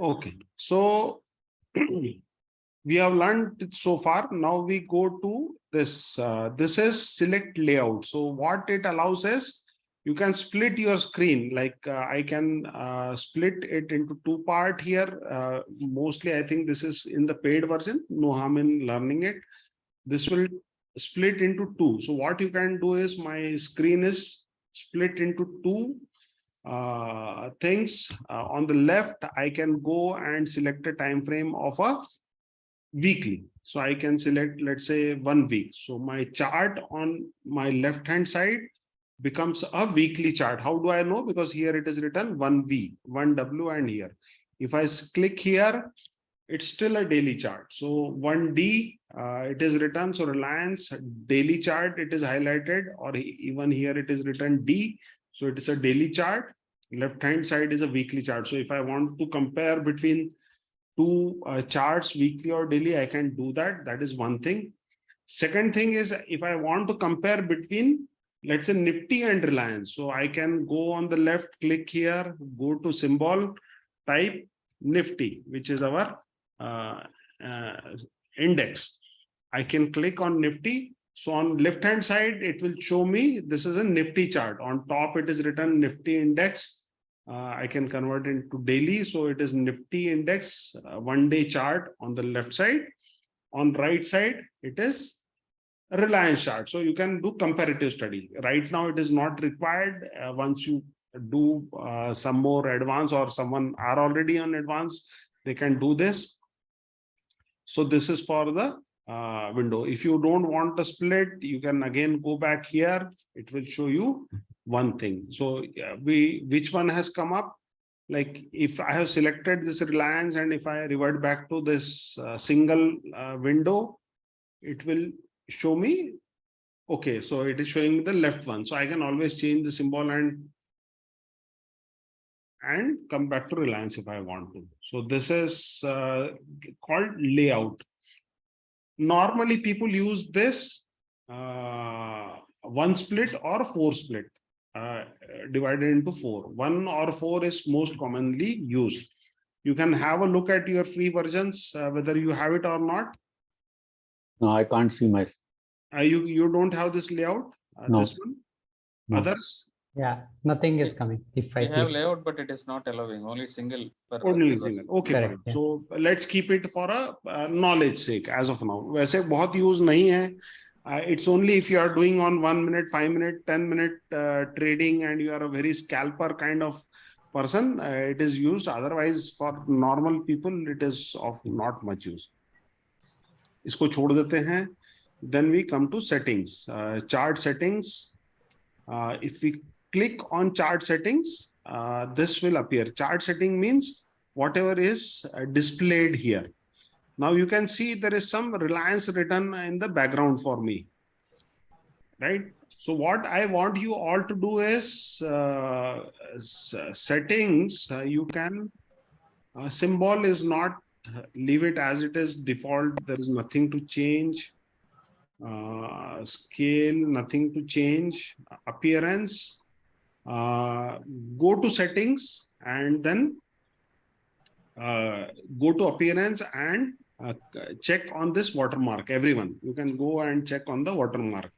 Okay, so we have learned it so far. Now we go to this. This is select layout. So what it allows is you can split your screen. Like I can split it into two part here. Mostly, I think this is in the paid version. No harm in learning it. This will split into two. So what you can do is my screen is split into two things. On the left, I can go and select a time frame of a weekly. So I can select, let's say, 1 week. So my chart on my left hand side becomes a weekly chart. How do I know? Because here it is written 1V, 1W, and here. If I click here, it's still a daily chart. So 1D, it is written. So Reliance daily chart, it is highlighted, or even here it is written D. So it is a daily chart. Left hand side is a weekly chart. So if I want to compare between two charts, weekly or daily, I can do that. That is one thing. Second thing is, if I want to compare between, let's say, Nifty and Reliance, so I can go on the left, click here, go to symbol, type Nifty, which is our uh, uh, index. I can click on Nifty. So on left hand side, it will show me this is a Nifty chart. On top, it is written Nifty index. I can convert it into daily. So it is Nifty index, 1 day chart on the left side. On right side, it is Reliance chart. So you can do comparative study. Right now, it is not required. Once you do some more advanced, or someone are already on advanced, they can do this. So this is for the window. If you don't want a split, you can again go back here. It will show you one thing. So which one has come up? Like if I have selected this Reliance and if I revert back to this single window, it will show me. Okay, so it is showing the left one. So I can always change the symbol and come back to Reliance if I want to. So this is called layout. Normally people use this one split or four split, divided into four. 1 or 4 is most commonly used. You can have a look at your free versions, whether you have it or not. No, I can't see my. You don't have this layout, No. this one. No. Others? Yeah, nothing is coming. If I We have click. layout, but it is not allowing, only single. Only single. Okay, Correct, fine. yeah. So let's keep it for a knowledge sake as of now. वैसे बहुत use नहीं है. It's only if you are doing on 1 minute, 5 minute, 10 minute trading, and you are a very scalper kind of person, it is used. Otherwise, for normal people, it is of not much use. इसको छोड़ देते हैं. Then we come to settings. Chart settings. If we click on chart settings, this will appear. Chart setting means whatever is displayed here. Now you can see there is some Reliance written in the background for me, right? So what I want you all to do is settings. You can symbol is not, leave it as it is default. There is nothing to change. Scale, nothing to change. Appearance, go to settings and then go to appearance and check on this watermark. Everyone, you can go and check on the watermark.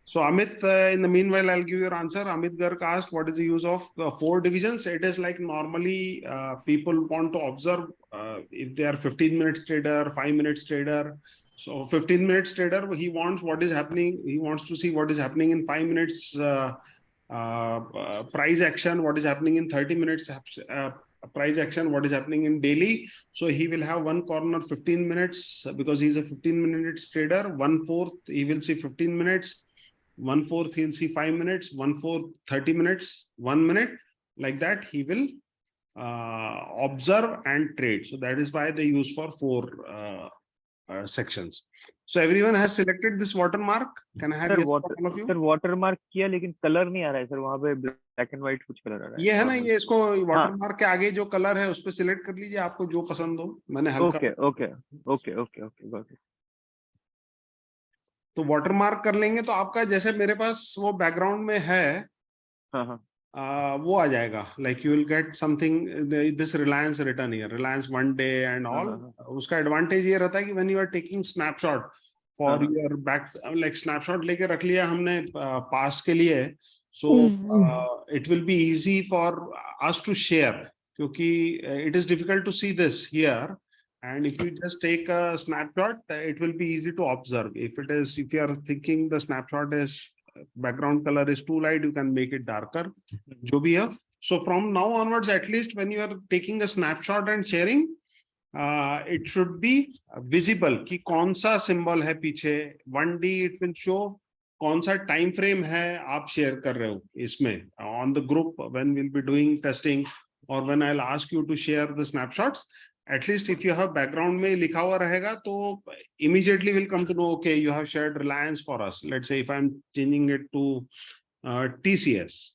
So Amit, in the meanwhile, I'll give you your answer. Amit Garg asked, what is the use of 4 divisions? It is like normally people want to observe if they are 15 minutes trader, 5 minutes trader. So 15 minutes trader, he wants what is happening. He wants to see what is happening in 5 minutes price action, what is happening in 30 minutes price action, what is happening in daily. So he will have one corner 15 minutes because he's a 15 minutes trader. 1/4 he will see 15 minutes. 1/4 he'll see 5 minutes. 1/4 30 minutes, 1 minute. Like that he will observe and trade. So that is why they use for 4 sections. So everyone has selected this watermark. Can I have yes for all of you? Sir watermark किया लेकिन color नहीं आ रहा है sir, वहाँ पे black and white कुछ color आ रहा है. ये है ना, ये इसको watermark के आगे जो color है उस पे select कर लीजिए, आपको जो पसंद हो. मैंने हल्का. Okay, got it. तो watermark कर लेंगे तो आपका जैसे मेरे पास वो background में है. हाँ. वो आ जाएगा, like you will get something, this Reliance written here, Reliance one day and all. उसका advantage ये रहता है कि when you are taking snapshot for your back, like snapshot लेके रख लिया हमने past के लिए, so it will be easy for us to share, क्योंकि it is difficult to see this here, and if you just take a snapshot, it will be easy to observe. If you are thinking the snapshot is background color is too light, you can make it darker, जो भी है. So from now onwards, at least when you are taking a snapshot and sharing, it should be visible कि कौन सा symbol है पीछे. 1D it will show कौन सा time frame है आप share कर रहे हो इसमें on the group when we'll be doing testing, or when I'll ask you to share the snapshots. At least if you have background में लिखा हुआ रहेगा तो immediately will come to know, okay, you have shared Reliance for us. Let's say if I'm changing it to TCS,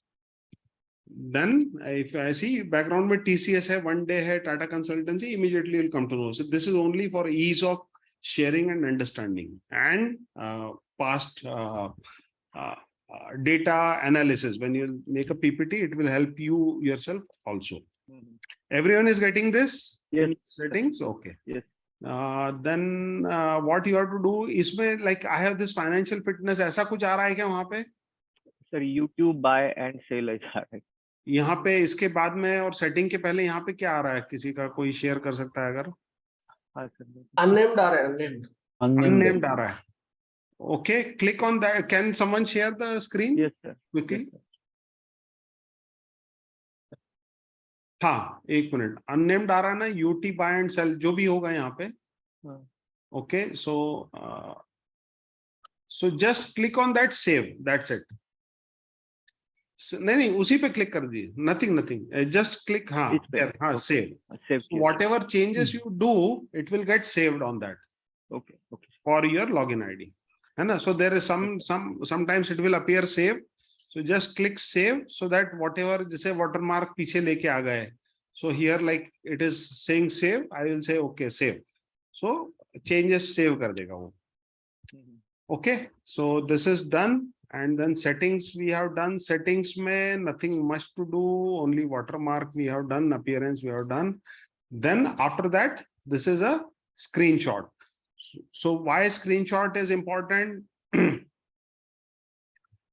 then if I see background में TCS है, one day है Tata Consultancy, immediately will come to know. So this is only for ease of sharing and understanding, and past data analysis. When you make a PPT, it will help you yourself also. Everyone is getting this? Yes. Settings? Okay. Yes. Then what you have to do इसमें, like I have this financial fitness, ऐसा कुछ आ रहा है क्या वहाँ पे? Sir, YouTube buy and sell ऐसा है. यहाँ पे इसके बाद में और सेटिंग के पहले यहाँ पे क्या आ रहा है? किसी का कोई शेयर कर सकता है अगर? हाँ sir. Unnamed आ रहा है, unnamed. Unnamed आ रहा है. Okay, click on that. Can someone share the screen? Yes sir. Quickly. Yes, sir. हाँ, एक मिनट. Unnamed आ रहा है ना, UT buy and sell जो भी होगा यहाँ पे. Okay, so just click on that save. That's it. नहीं उसी पे क्लिक कर दिए. Nothing. Just click. हाँ, there. हाँ, save. Save. So whatever changes you do, it will get saved on that. Okay. For your login ID. है ना? So there is sometimes it will appear save. So just click save so that whatever जैसे watermark पीछे लेके आ गए. So here like it is saying save, I will say okay save. So changes save कर देगा वो. Okay, so this is done, and then settings we have done. Settings में nothing much to do, only watermark we have done, appearance we have done. Then after that, this is a screenshot. So why screenshot is important?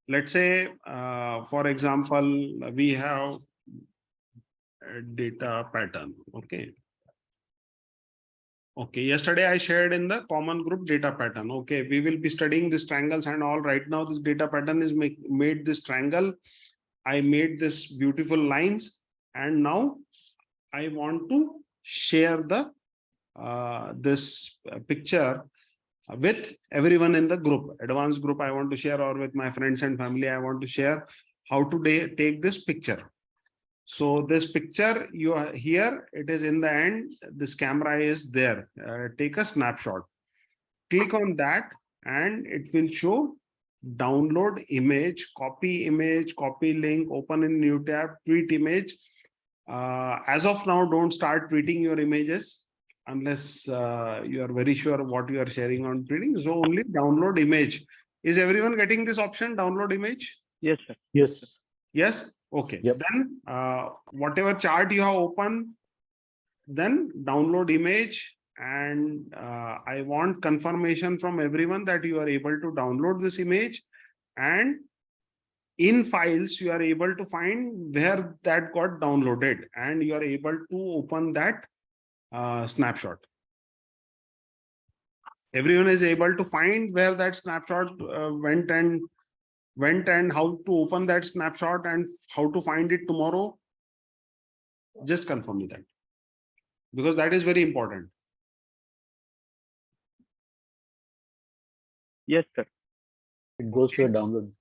Let's say, for example, we have a data pattern. Okay, yesterday I shared in the common group data pattern. Okay, we will be studying these triangles and all. Right now, this data pattern is made this triangle. I made this beautiful lines, and now I want to share the this picture with everyone in the group, advanced group. I want to share, or with my friends and family. I want to share how to take this picture. So this picture, you are here, it is in the end, this camera is there. Take a snapshot. Click on that and it will show download image, copy link, open in new tab, tweet image. As of now, don't start tweeting your images unless you are very sure what you are sharing on tweeting. So only download image. Is everyone getting this option, download image? Yes sir. Yes. Yes. Okay. Yep. Then whatever chart you have opened, then download image, and I want confirmation from everyone that you are able to download this image, and in files you are able to find where that got downloaded, and you are able to open that snapshot. Everyone is able to find where that snapshot went and how to open that snapshot and how to find it tomorrow. Just confirm me that, because that is very important. Yes sir. It goes to a download.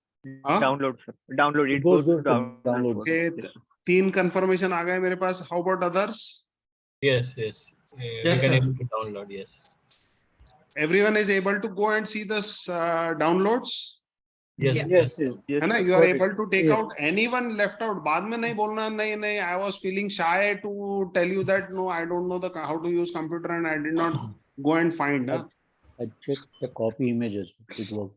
Download sir. Download. It goes to download. Okay, Yes. 3 confirmation आ गए मेरे पास. How about others? Yes. You Yes, can sir. able to download. Yes. Everyone is able to go and see this downloads. Yes. Yes. है ना? You are able to take out anyone left out. बाद में नहीं बोलना नहीं. I was feeling shy to tell you that no, I don't know how to use computer and I did not go and find. I checked the copy images. It worked.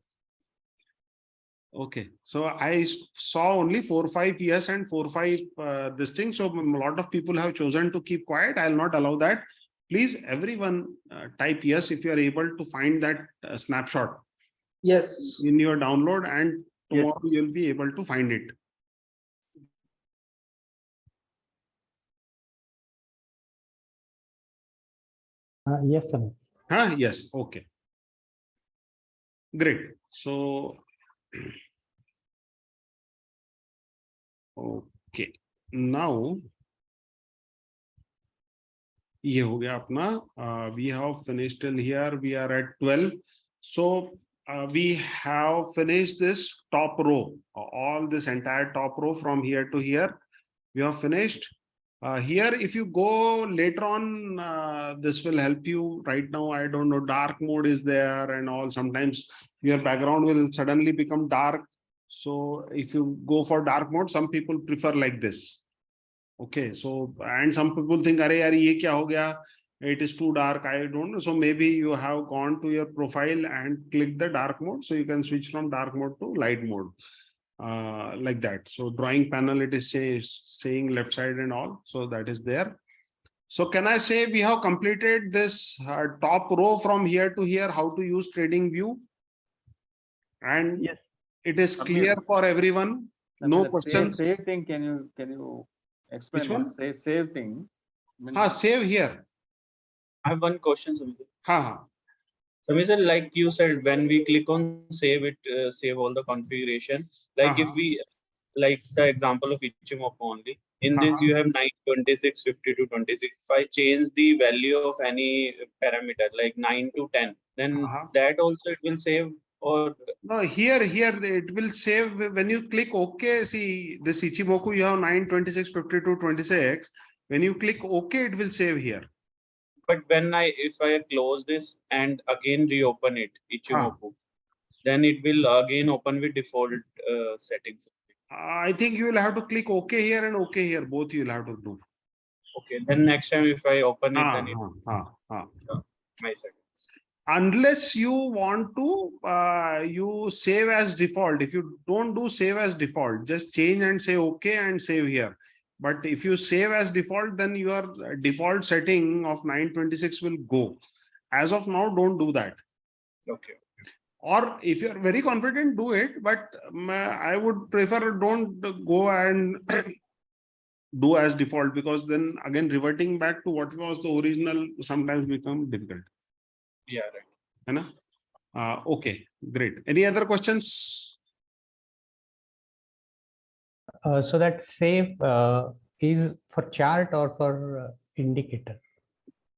Okay, so I saw only 4-5 yes and 4-5 this thing. So a lot of people have chosen to keep quiet. I'll not allow that. Please, everyone type yes if you are able to find that snapshot Yes. in your download, and Yes. tomorrow you'll be able to find it. Yes, sir. Huh? Yes. Okay. Great. So, okay. Now, ये हो गया अपना. We have finished till here. We are at 12. So we have finished this top row. All this entire top row from here to here. We have finished. Here, if you go later on, this will help you. Right now, I don't know, dark mode is there and all. Sometimes your background will suddenly become dark. So if you go for dark mode, some people prefer like this. Okay, so and some people think, "Arey, yaar, ye kya ho gaya? It is too dark." I don't know. So maybe you have gone to your profile and click the dark mode, so you can switch from dark mode to light mode, like that. So drawing panel, it is saying left side and all. So that is there. So can I say we have completed this top row from here to here? How to use Tradingview, and Yes. it is clear for everyone. No questions. Save thing, can you explain Which what one? save thing? Save here. I have one question, Samir. Ha. Samir, like you said, when we click on save, it save all the configuration. Like if we, like the example of Ichimoku only. In this, you have 9, 26, 52, 26. If I change the value of any parameter, like 9 to 10, then that also it will save, or No, here it will save when you click OK. See, this Ichimoku, you have 9, 26, 52, 26. When you click OK, it will save here. but when if I close this and again reopen it, Ichimoku, then it will again open with default settings. I think you will have to click OK here and OK here. Both you will have to do. Okay, then next time if I open it, then it my settings. Unless you want to you save as default. If you don't do save as default, just change and say OK and save here. But if you save as default, then your default setting of 926 will go. As of now, don't do that. Okay. Or if you're very confident, do it. But I would prefer don't go and do as default, because then again reverting back to what was the original sometimes become difficult. Yeah, right. Okay, great. Any other questions? So that save is for chart or for indicator?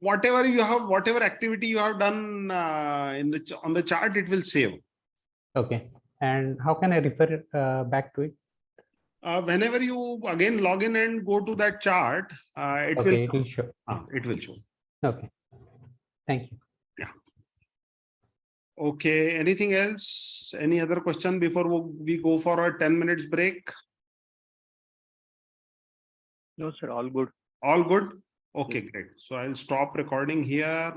Whatever you have, whatever activity you have done on the chart, it will save. Okay. And how can I refer back to it? Whenever you again log in and go to that chart, it will show. It will show. Okay. Thank you. Yeah. Okay. Anything else? Any other question before we go for a 10 minutes break? No, sir. All good. All good? Okay, great. So I'll stop recording here.